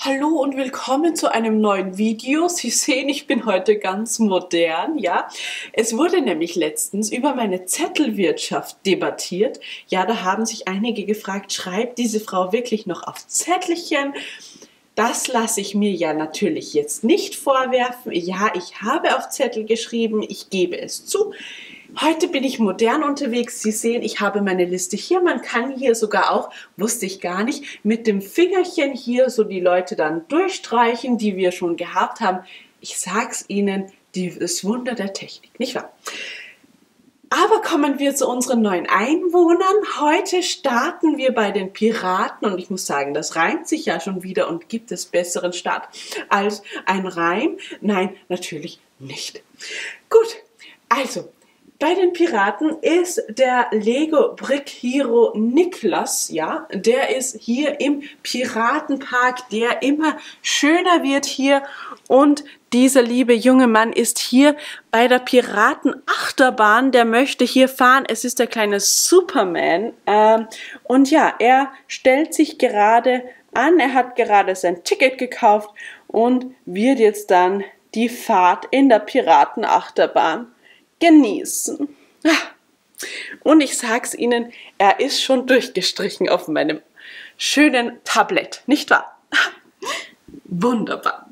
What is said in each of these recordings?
Hallo und willkommen zu einem neuen Video. Sie sehen, ich bin heute ganz modern, ja. Es wurde nämlich letztens über meine Zettelwirtschaft debattiert. Ja, da haben sich einige gefragt, schreibt diese Frau wirklich noch auf Zettelchen? Das lasse ich mir ja natürlich jetzt nicht vorwerfen. Ja, ich habe auf Zettel geschrieben, ich gebe es zu. Heute bin ich modern unterwegs. Sie sehen, ich habe meine Liste hier. Man kann hier sogar auch, wusste ich gar nicht, mit dem Fingerchen hier so die Leute dann durchstreichen, die wir schon gehabt haben. Ich sag's Ihnen, das Wunder der Technik, nicht wahr? Aber kommen wir zu unseren neuen Einwohnern. Heute starten wir bei den Piraten und ich muss sagen, das reimt sich ja schon wieder und gibt es besseren Start als ein Reim? Nein, natürlich nicht. Gut, also bei den Piraten ist der Lego Brick Hero Niklas, ja, der ist hier im Piratenpark, der immer schöner wird hier und dieser liebe junge Mann ist hier bei der Piratenachterbahn, der möchte hier fahren. Es ist der kleine Superman und ja, er stellt sich gerade an, er hat gerade sein Ticket gekauft und wird jetzt dann die Fahrt in der Piratenachterbahn genießen. Und ich sag's Ihnen, er ist schon durchgestrichen auf meinem schönen Tablett, nicht wahr? Wunderbar.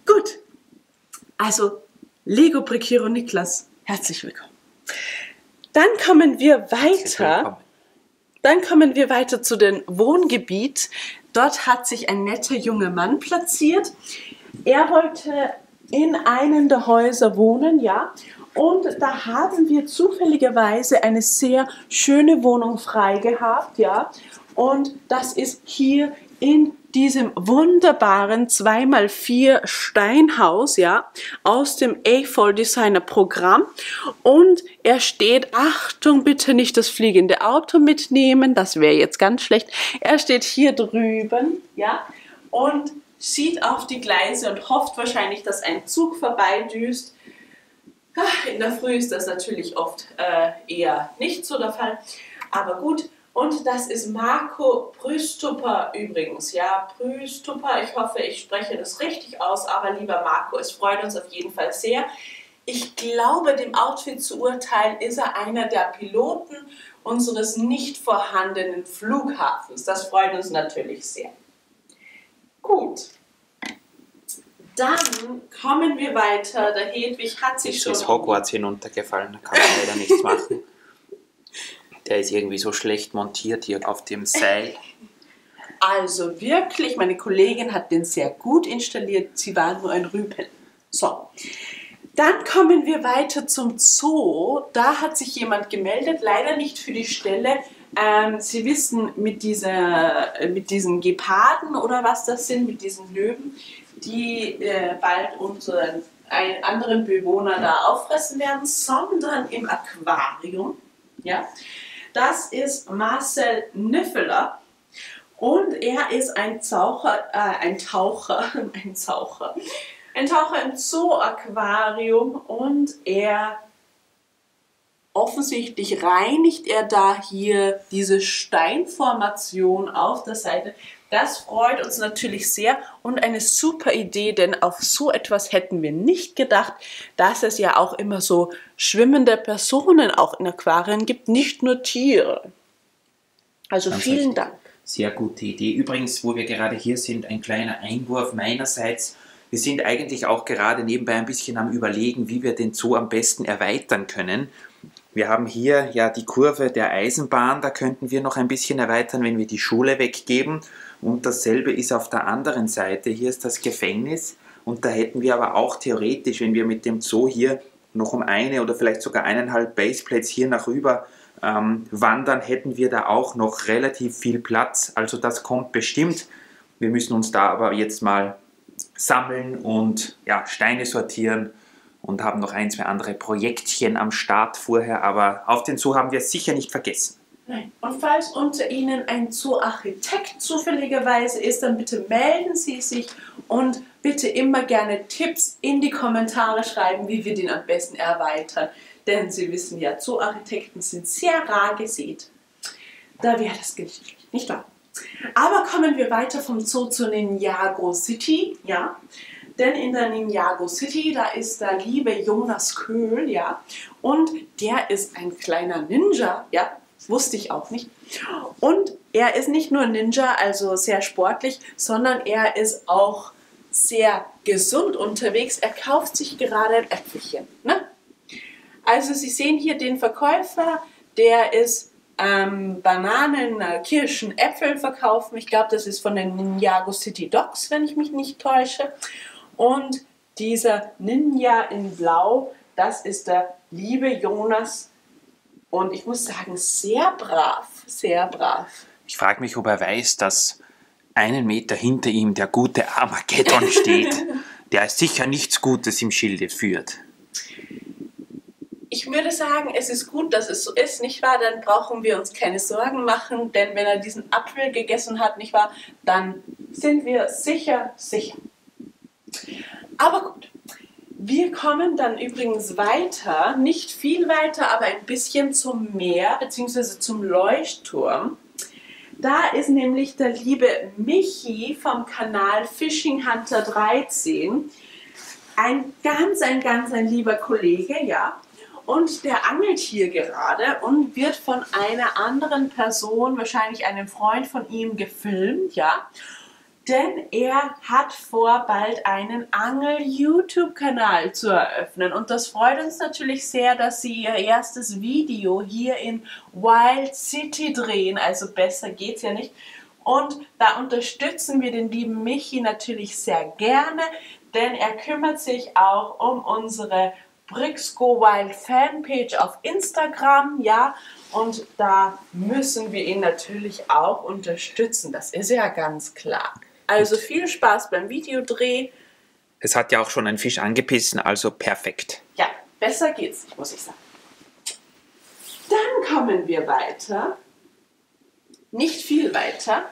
Gut. Also, Lego Brick Hero Niklas, herzlich willkommen. Dann kommen wir weiter zu dem Wohngebiet. Dort hat sich ein netter junger Mann platziert. Er wollte in einem der Häuser wohnen, ja. Und da haben wir zufälligerweise eine sehr schöne Wohnung frei gehabt, ja. Und das ist hier in diesem wunderbaren 2x4 Steinhaus, ja, aus dem A4 Designer Programm. Und er steht, Achtung, bitte nicht das fliegende Auto mitnehmen, das wäre jetzt ganz schlecht. Er steht hier drüben, ja, und sieht auf die Gleise und hofft wahrscheinlich, dass ein Zug vorbeidüst. In der Früh ist das natürlich oft eher nicht so der Fall, aber gut. Und das ist Marco Prüstupper übrigens, ja, Prüstupper, ich hoffe, ich spreche das richtig aus, aber lieber Marco, es freut uns auf jeden Fall sehr. Ich glaube, dem Outfit zu urteilen, ist er einer der Piloten unseres nicht vorhandenen Flughafens. Das freut uns natürlich sehr. Gut. Dann kommen wir weiter. Der Hedwig hat sich schon... Ist Hogwarts hinuntergefallen, da kann man leider nichts machen. Der ist irgendwie so schlecht montiert hier auf dem Seil. Also wirklich, meine Kollegin hat den sehr gut installiert. Sie war nur ein Rüpel. So. Dann kommen wir weiter zum Zoo. Da hat sich jemand gemeldet, leider nicht für die Stelle. Sie wissen, mit diesen Geparden oder was das sind, mit diesen Löwen, die bald unseren anderen Bewohner da auffressen werden, sondern im Aquarium. Ja? Das ist Marcel Niffeler und er ist ein Taucher im Zoo-Aquarium und er offensichtlich reinigt er da hier diese Steinformation auf der Seite. Das freut uns natürlich sehr und eine super Idee, denn auf so etwas hätten wir nicht gedacht, dass es ja auch immer so schwimmende Personen auch in Aquarien gibt, nicht nur Tiere. Also Ganz vielen richtig. Dank. Sehr gute Idee. Übrigens, wo wir gerade hier sind, ein kleiner Einwurf meinerseits. Wir sind eigentlich auch gerade nebenbei ein bisschen am Überlegen, wie wir den Zoo am besten erweitern können. Wir haben hier ja die Kurve der Eisenbahn, da könnten wir noch ein bisschen erweitern, wenn wir die Schule weggeben. Und dasselbe ist auf der anderen Seite, hier ist das Gefängnis und da hätten wir aber auch theoretisch, wenn wir mit dem Zoo hier noch um eine oder vielleicht sogar 1,5 Baseplates hier nach rüber wandern, hätten wir da auch noch relativ viel Platz. Also das kommt bestimmt. Wir müssen uns da aber jetzt mal sammeln und ja, Steine sortieren und haben noch 1, 2 andere Projektchen am Start vorher, aber auf den Zoo haben wir es sicher nicht vergessen. Nein. Und falls unter Ihnen ein Zoo-Architekt zufälligerweise ist, dann bitte melden Sie sich und bitte immer gerne Tipps in die Kommentare schreiben, wie wir den am besten erweitern. Denn Sie wissen ja, Zoo-Architekten sind sehr rar gesät. Da wäre das nicht wahr? Aber kommen wir weiter vom Zoo zu Ninjago City, ja. Denn in der Ninjago City, da ist der liebe Jonas Köhl, ja. Und der ist ein kleiner Ninja, ja. Das wusste ich auch nicht. Und er ist nicht nur Ninja, also sehr sportlich, sondern er ist auch sehr gesund unterwegs. Er kauft sich gerade ein Äpfelchen, ne? Also Sie sehen hier den Verkäufer, der ist Bananen, Kirschen, Äpfel verkaufen. Ich glaube, das ist von den Ninjago City Dogs, wenn ich mich nicht täusche. Und dieser Ninja in Blau, das ist der liebe Jonas. Und ich muss sagen, sehr brav, sehr brav. Ich frage mich, ob er weiß, dass 1 Meter hinter ihm der gute Armageddon steht, der sicher nichts Gutes im Schilde führt. Ich würde sagen, es ist gut, dass es so ist, nicht wahr? Dann brauchen wir uns keine Sorgen machen, denn wenn er diesen Apfel gegessen hat, nicht wahr, dann sind wir sicher. Aber gut, wir kommen dann übrigens weiter, nicht viel weiter, aber ein bisschen zum Meer bzw. zum Leuchtturm. Da ist nämlich der liebe Michi vom Kanal Fishing Hunter 13, ein ganz lieber Kollege, ja. Und der angelt hier gerade und wird von einer anderen Person, wahrscheinlich einem Freund von ihm, gefilmt, ja. Denn er hat vor, bald einen Angel-YouTube-Kanal zu eröffnen. Und das freut uns natürlich sehr, dass Sie Ihr erstes Video hier in Wild City drehen. Also besser geht's ja nicht. Und da unterstützen wir den lieben Michi natürlich sehr gerne, denn er kümmert sich auch um unsere Brix Go Wild Fanpage auf Instagram, ja, und da müssen wir ihn natürlich auch unterstützen, das ist ja ganz klar. Also viel Spaß beim Videodreh. Es hat ja auch schon ein Fisch angebissen, also perfekt. Ja, besser geht's nicht, muss ich sagen. Dann kommen wir weiter, nicht viel weiter,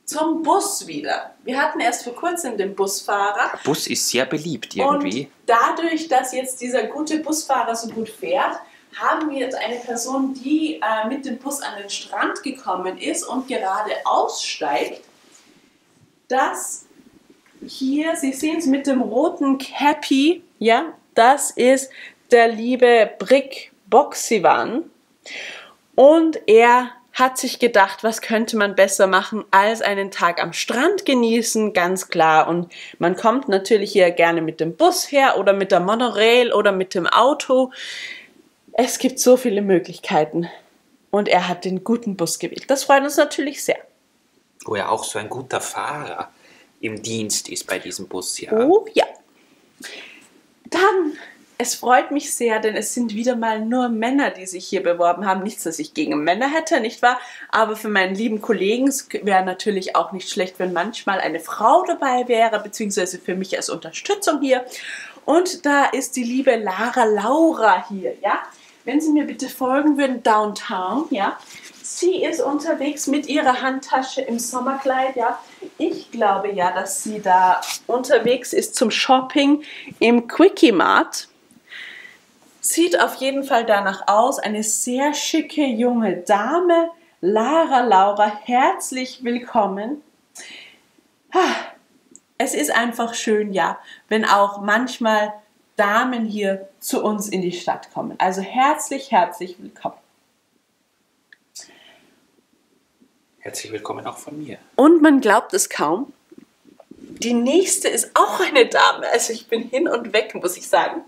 zum Bus wieder. Wir hatten erst vor kurzem den Busfahrer. Der Bus ist sehr beliebt irgendwie. Und dadurch, dass jetzt dieser gute Busfahrer so gut fährt, haben wir jetzt eine Person, die mit dem Bus an den Strand gekommen ist und gerade aussteigt. Das hier, Sie sehen es mit dem roten Cappy, ja, das ist der liebe Brick Boxivan. Und er hat sich gedacht, was könnte man besser machen, als einen Tag am Strand genießen, ganz klar. Und man kommt natürlich hier gerne mit dem Bus her oder mit der Monorail oder mit dem Auto. Es gibt so viele Möglichkeiten. Und er hat den guten Bus gewählt. Das freut uns natürlich sehr. Wo er auch so ein guter Fahrer im Dienst ist bei diesem Bus, ja. Oh ja. Dann, es freut mich sehr, denn es sind wieder mal nur Männer, die sich hier beworben haben. Nichts, dass ich gegen Männer hätte, nicht wahr? Aber für meinen lieben Kollegen wäre natürlich auch nicht schlecht, wenn manchmal eine Frau dabei wäre, beziehungsweise für mich als Unterstützung hier. Und da ist die liebe Lara Laura hier, ja? Wenn Sie mir bitte folgen würden, Downtown, ja? Sie ist unterwegs mit ihrer Handtasche im Sommerkleid, ja. Ich glaube ja, dass sie da unterwegs ist zum Shopping im Quickie Mart. Sieht auf jeden Fall danach aus. Eine sehr schicke junge Dame. Lara Laura, herzlich willkommen. Es ist einfach schön, ja, wenn auch manchmal Damen hier zu uns in die Stadt kommen. Also herzlich willkommen. Herzlich willkommen auch von mir. Und man glaubt es kaum, die nächste ist auch eine Dame. Also ich bin hin und weg, muss ich sagen.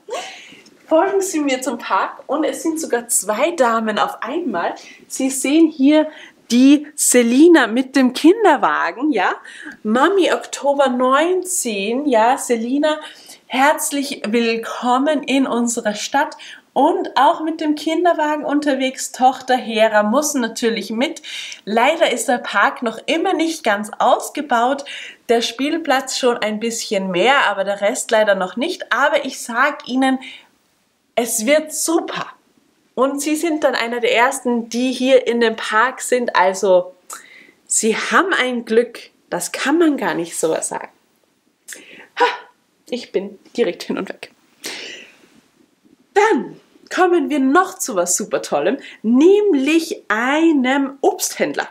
Folgen Sie mir zum Park und es sind sogar 2 Damen auf einmal. Sie sehen hier die Selina mit dem Kinderwagen, ja. Mami Oktober 19, ja, Selina, herzlich willkommen in unserer Stadt. Und auch mit dem Kinderwagen unterwegs, Tochter Hera muss natürlich mit. Leider ist der Park noch immer nicht ganz ausgebaut, der Spielplatz schon ein bisschen mehr, aber der Rest leider noch nicht. Aber ich sage Ihnen, es wird super. Und Sie sind dann einer der Ersten, die hier in dem Park sind. Also, Sie haben ein Glück, das kann man gar nicht so sagen. Ich bin direkt hin und weg. Dann kommen wir noch zu was super Tollem, nämlich einem Obsthändler.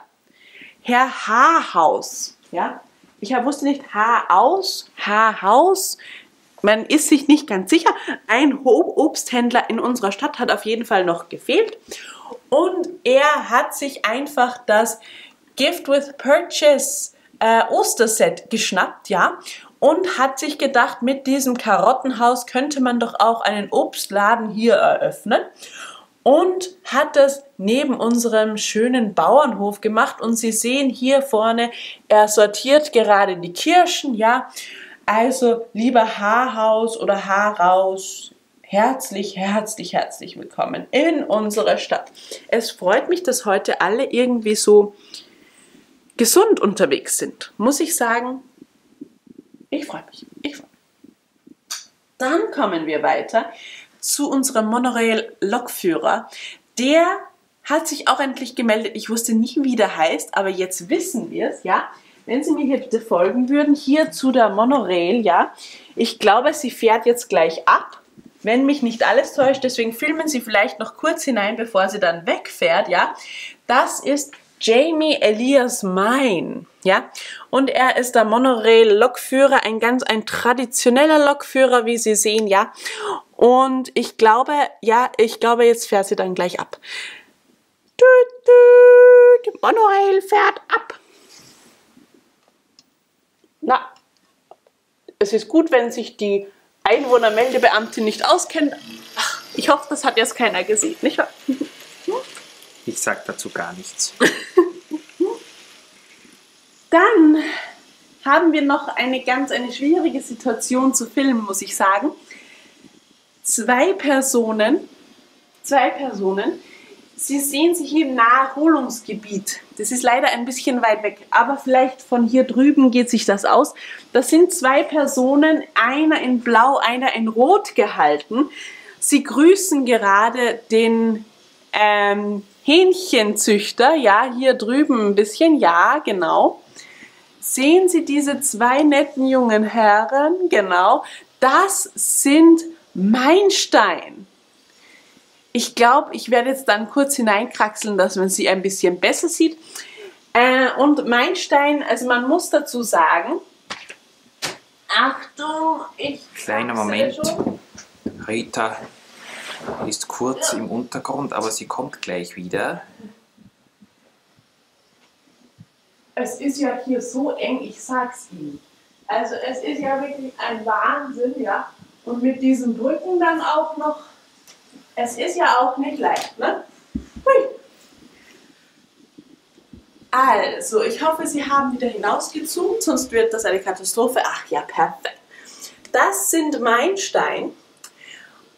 Herr Haarhaus. Ja? Ich wusste nicht, Haarhaus. Man ist sich nicht ganz sicher. Ein Obsthändler in unserer Stadt hat auf jeden Fall noch gefehlt. Und er hat sich einfach das Gift with Purchase Osterset geschnappt, ja. Und hat sich gedacht, mit diesem Karottenhaus könnte man doch auch einen Obstladen hier eröffnen. Und hat das neben unserem schönen Bauernhof gemacht. Und Sie sehen hier vorne, er sortiert gerade die Kirschen, ja. Also, lieber Haarhaus oder Haarhaus, herzlich, herzlich, herzlich willkommen in unserer Stadt. Es freut mich, dass heute alle irgendwie so gesund unterwegs sind. Muss ich sagen, ich freue mich. Dann kommen wir weiter zu unserem Monorail-Lokführer. Der hat sich auch endlich gemeldet. Ich wusste nicht, wie der heißt, aber jetzt wissen wir es, ja. Wenn Sie mir hier bitte folgen würden, hier zu der Monorail, ja. Ich glaube, sie fährt jetzt gleich ab, wenn mich nicht alles täuscht. Deswegen filmen Sie vielleicht noch kurz hinein, bevor sie dann wegfährt, ja. Das ist Jamie Elias Mein, ja. Und er ist der Monorail-Lokführer, ein traditioneller Lokführer, wie Sie sehen, ja. Und ich glaube, jetzt fährt sie dann gleich ab. Die Monorail fährt ab. Na, es ist gut, wenn sich die Einwohnermeldebeamtin nicht auskennt. Ach, ich hoffe, das hat jetzt keiner gesehen, nicht wahr? Ich sage dazu gar nichts. Dann haben wir noch eine schwierige Situation zu filmen, muss ich sagen. Zwei Personen, Sie sehen sie hier im Naherholungsgebiet. Das ist leider ein bisschen weit weg, aber vielleicht von hier drüben geht sich das aus. Das sind zwei Personen, einer in Blau, einer in Rot gehalten. Sie grüßen gerade den Hähnchenzüchter, ja, hier drüben ein bisschen, ja, genau. Sehen Sie diese zwei netten jungen Herren, genau, das sind Meilenstein. Ich glaube, ich werde jetzt dann kurz hineinkraxeln, dass man sie ein bisschen besser sieht. Und Meilenstein, also man muss dazu sagen, Achtung, kleiner Moment, Rita ist kurz im Untergrund, aber sie kommt gleich wieder. Es ist ja hier so eng, ich sag's Ihnen. Also es ist ja wirklich ein Wahnsinn, ja. Und mit diesen Brücken dann auch noch. Es ist ja auch nicht leicht, ne? Hui. Also, ich hoffe, Sie haben wieder hinausgezoomt, sonst wird das eine Katastrophe. Ach ja, perfekt. Das sind Meilenstein.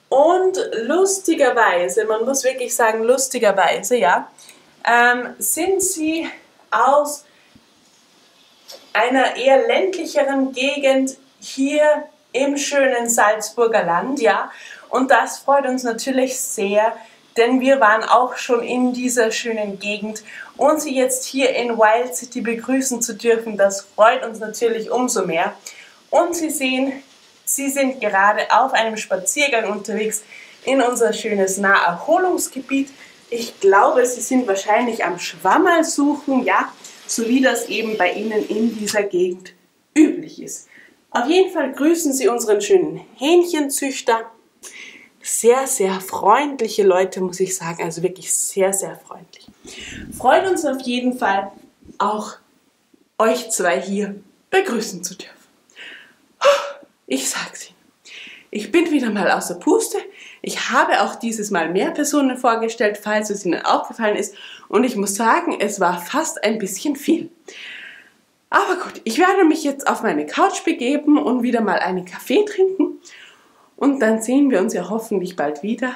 Und lustigerweise, man muss wirklich sagen, lustigerweise, ja, sind sie aus einer eher ländlicheren Gegend hier im schönen Salzburger Land, ja. Und das freut uns natürlich sehr, denn wir waren auch schon in dieser schönen Gegend und Sie jetzt hier in Wild City begrüßen zu dürfen, das freut uns natürlich umso mehr. Und Sie sehen, Sie sind gerade auf einem Spaziergang unterwegs in unser schönes Naherholungsgebiet. Ich glaube, Sie sind wahrscheinlich am Schwammerl suchen, ja, so wie das eben bei Ihnen in dieser Gegend üblich ist. Auf jeden Fall grüßen Sie unseren schönen Hähnchenzüchter. Sehr, sehr freundliche Leute, muss ich sagen, also wirklich sehr, sehr freundlich. Freut uns auf jeden Fall, auch euch zwei hier begrüßen zu dürfen. Ich sag's Ihnen, ich bin wieder mal außer Puste. Ich habe auch dieses Mal mehr Personen vorgestellt, falls es Ihnen aufgefallen ist. Und ich muss sagen, es war fast ein bisschen viel. Aber gut, ich werde mich jetzt auf meine Couch begeben und wieder mal einen Kaffee trinken. Und dann sehen wir uns ja hoffentlich bald wieder.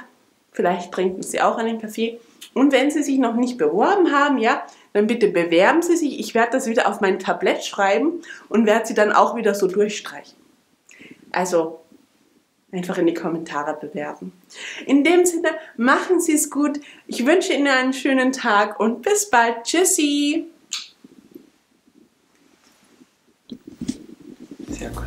Vielleicht trinken Sie auch einen Kaffee. Und wenn Sie sich noch nicht beworben haben, ja, dann bitte bewerben Sie sich. Ich werde das wieder auf mein Tablett schreiben und werde Sie dann auch wieder so durchstreichen. Also einfach in die Kommentare bewerben. In dem Sinne, machen Sie es gut. Ich wünsche Ihnen einen schönen Tag und bis bald. Tschüssi. Sehr gut.